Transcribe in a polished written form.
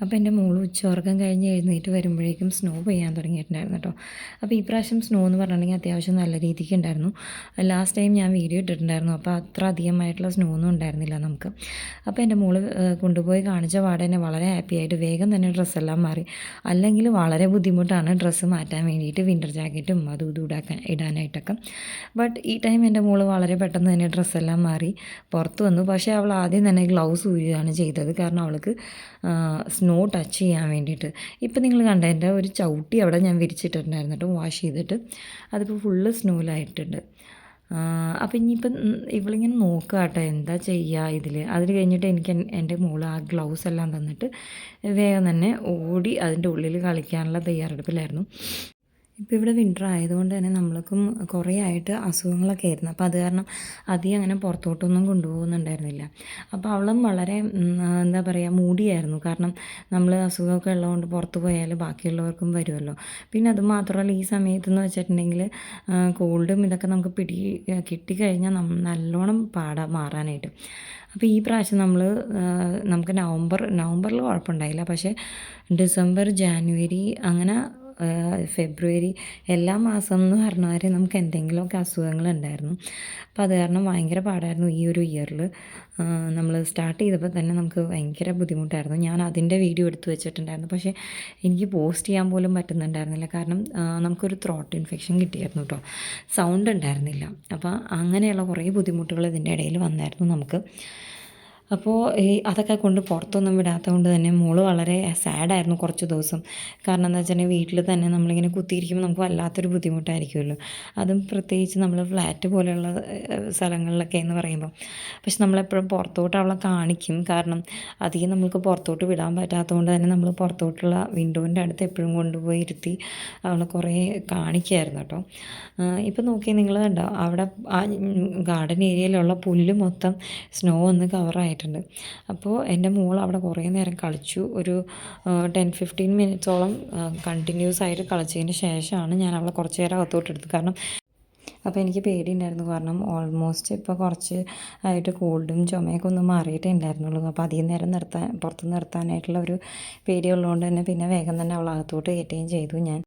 അപ്പോൾ എൻ്റെ മോള് ഉച്ചയുറക്കം കഴിഞ്ഞ് എഴുന്നേറ്റ് വരുമ്പോഴേക്കും സ്നോ പെയ്യാൻ തുടങ്ങിയിട്ടുണ്ടായിരുന്നു കേട്ടോ. അപ്പോൾ ഈ പ്രാവശ്യം സ്നോ എന്ന് പറഞ്ഞിട്ടുണ്ടെങ്കിൽ അത്യാവശ്യം നല്ല രീതിക്ക് ഉണ്ടായിരുന്നു. ലാസ്റ്റ് ടൈം ഞാൻ വീഡിയോ ഇട്ടിട്ടുണ്ടായിരുന്നു, അപ്പോൾ അത്ര അധികമായിട്ടുള്ള സ്നോ ഒന്നും ഉണ്ടായിരുന്നില്ല നമുക്ക്. അപ്പോൾ എൻ്റെ മോള് കൊണ്ടുപോയി കാണിച്ച പാടെ തന്നെ വളരെ ഹാപ്പി ആയിട്ട് വേഗം തന്നെ ഡ്രസ്സെല്ലാം മാറി. അല്ലെങ്കിൽ വളരെ ബുദ്ധിമുട്ടാണ് ഡ്രസ്സ് മാറ്റാൻ വേണ്ടിയിട്ട്, വിൻ്റർ ജാക്കറ്റും അതും ഇതും ഇടാനായിട്ടൊക്കെ. ബട്ട് ഈ ടൈം എൻ്റെ മോള് വളരെ പെട്ടെന്ന് തന്നെ ഡ്രസ്സെല്ലാം മാറി പുറത്ത് വന്നു. പക്ഷേ അവൾ ആദ്യം തന്നെ ഗ്ലൗസ് ഊരുകയാണ് ചെയ്തത്, കാരണം അവൾക്ക് സ്നോ ടച്ച് ചെയ്യാൻ വേണ്ടിയിട്ട്. ഇപ്പം നിങ്ങൾ കണ്ട എൻ്റെ ഒരു ചവിട്ടി അവിടെ ഞാൻ വിരിച്ചിട്ടുണ്ടായിരുന്നു കേട്ടോ, വാഷ് ചെയ്തിട്ട്. അതിപ്പോൾ ഫുള്ള് സ്നോയിലായിട്ടുണ്ട്. അപ്പം ഇനിയിപ്പം ഇവളിങ്ങനെ നോക്കുക കേട്ടോ എന്താ ചെയ്യുക ഇതിൽ. അതിൽ കഴിഞ്ഞിട്ട് എനിക്ക് എൻ്റെ മോള് ആ ഗ്ലൗസ് എല്ലാം തന്നിട്ട് വേഗം തന്നെ ഓടി അതിൻ്റെ ഉള്ളിൽ കളിക്കാനുള്ള തയ്യാറെടുപ്പിലായിരുന്നു. ഇപ്പോൾ ഇവിടെ വിൻ്റർ ആയതുകൊണ്ട് തന്നെ നമ്മൾക്കും കുറേ ആയിട്ട് അസുഖങ്ങളൊക്കെ ആയിരുന്നു. അപ്പോൾ അത് കാരണം അധികം അങ്ങനെ പുറത്തോട്ടൊന്നും കൊണ്ടുപോകുന്നുണ്ടായിരുന്നില്ല. അപ്പോൾ അവളും വളരെ എന്താ പറയുക മൂടിയായിരുന്നു. കാരണം നമ്മൾ അസുഖമൊക്കെ ഉള്ളതുകൊണ്ട് പുറത്ത് പോയാൽ ബാക്കിയുള്ളവർക്കും വരുമല്ലോ. പിന്നെ അത് മാത്രമല്ല ഈ സമയത്തെന്ന് വെച്ചിട്ടുണ്ടെങ്കിൽ കോൾഡും ഇതൊക്കെ നമുക്ക് കിട്ടിക്കഴിഞ്ഞാൽ നല്ലോണം മാറാനായിട്ട്. അപ്പോൾ ഈ പ്രാവശ്യം നമുക്ക് നവംബറിൽ കുഴപ്പമുണ്ടായില്ല. പക്ഷേ ഡിസംബർ, ജാനുവരി അങ്ങനെ ഫെബ്രുവരി എല്ലാ മാസം എന്ന് പറഞ്ഞാൽ നമുക്ക് എന്തെങ്കിലുമൊക്കെ അസുഖങ്ങളുണ്ടായിരുന്നു. അപ്പോൾ അത് കാരണം ഭയങ്കര പാടായിരുന്നു ഈ ഒരു ഇയറിൽ. നമ്മൾ സ്റ്റാർട്ട് ചെയ്തപ്പോൾ തന്നെ നമുക്ക് ഭയങ്കര ബുദ്ധിമുട്ടായിരുന്നു. ഞാൻ അതിൻ്റെ വീഡിയോ എടുത്ത് വെച്ചിട്ടുണ്ടായിരുന്നു, പക്ഷേ എനിക്ക് പോസ്റ്റ് ചെയ്യാൻ പോലും പറ്റുന്നുണ്ടായിരുന്നില്ല. കാരണം നമുക്കൊരു ത്രോട്ട് ഇൻഫെക്ഷൻ കിട്ടിയായിരുന്നു കേട്ടോ, സൗണ്ട് ഉണ്ടായിരുന്നില്ല. അപ്പോൾ അങ്ങനെയുള്ള കുറേ ബുദ്ധിമുട്ടുകൾ ഇതിൻ്റെ ഇടയിൽ വന്നായിരുന്നു നമുക്ക്. അപ്പോൾ അതൊക്കെ കൊണ്ട് പുറത്തൊന്നും വിടാത്തത് കൊണ്ട് തന്നെ മോള് വളരെ സാഡായിരുന്നു കുറച്ച് ദിവസം. കാരണം എന്താ വെച്ചിട്ടുണ്ടെങ്കിൽ വീട്ടിൽ തന്നെ നമ്മളിങ്ങനെ കുത്തിയിരിക്കുമ്പോൾ നമുക്ക് വല്ലാത്തൊരു ബുദ്ധിമുട്ടായിരിക്കുമല്ലോ. അതും പ്രത്യേകിച്ച് നമ്മൾ ഫ്ലാറ്റ് പോലെയുള്ള സ്ഥലങ്ങളിലൊക്കെ എന്ന് പറയുമ്പോൾ. പക്ഷെ നമ്മളെപ്പോഴും പുറത്തോട്ട് അവളെ കാണിക്കും. കാരണം അധികം നമുക്ക് പുറത്തോട്ട് വിടാൻ പറ്റാത്തതുകൊണ്ട് തന്നെ നമ്മൾ പുറത്തോട്ടുള്ള വിൻഡോൻ്റെ അടുത്ത് എപ്പോഴും കൊണ്ടുപോയി ഇരുത്തി അവളെ കുറേ കാണിക്കുമായിരുന്നു കേട്ടോ. ഇപ്പം നോക്കിയാൽ നിങ്ങൾ കണ്ടോ, അവിടെ ആ ഗാർഡൻ ഏരിയയിലുള്ള പുല്ല് മൊത്തം സ്നോ ഒന്ന് കവറായിട്ടുണ്ട്. അപ്പോൾ എൻ്റെ മോൾ അവിടെ കുറേ നേരം കളിച്ചു. ഒരു 10-15 മിനിറ്റ്സോളം കണ്ടിന്യൂസ് ആയിട്ട് കളിച്ചതിന് ശേഷമാണ് ഞാൻ അവളെ കുറച്ച് നേരം അകത്തോട്ടെടുത്തത്. കാരണം അപ്പോൾ എനിക്ക് പേടിയുണ്ടായിരുന്നു. കാരണം ഓൾമോസ്റ്റ് ഇപ്പോൾ കുറച്ച് ആയിട്ട് കോൾഡും ചുമയൊക്കെ ഒന്ന് മാറിയിട്ടേ ഉണ്ടായിരുന്നുള്ളൂ. അപ്പോൾ അധികം നേരം പുറത്ത് നിർത്താനായിട്ടുള്ള ഒരു പേടിയുള്ളതുകൊണ്ട് തന്നെ പിന്നെ വേഗം തന്നെ അവൾ അകത്തോട്ട് കയറ്റുകയും ചെയ്തു ഞാൻ.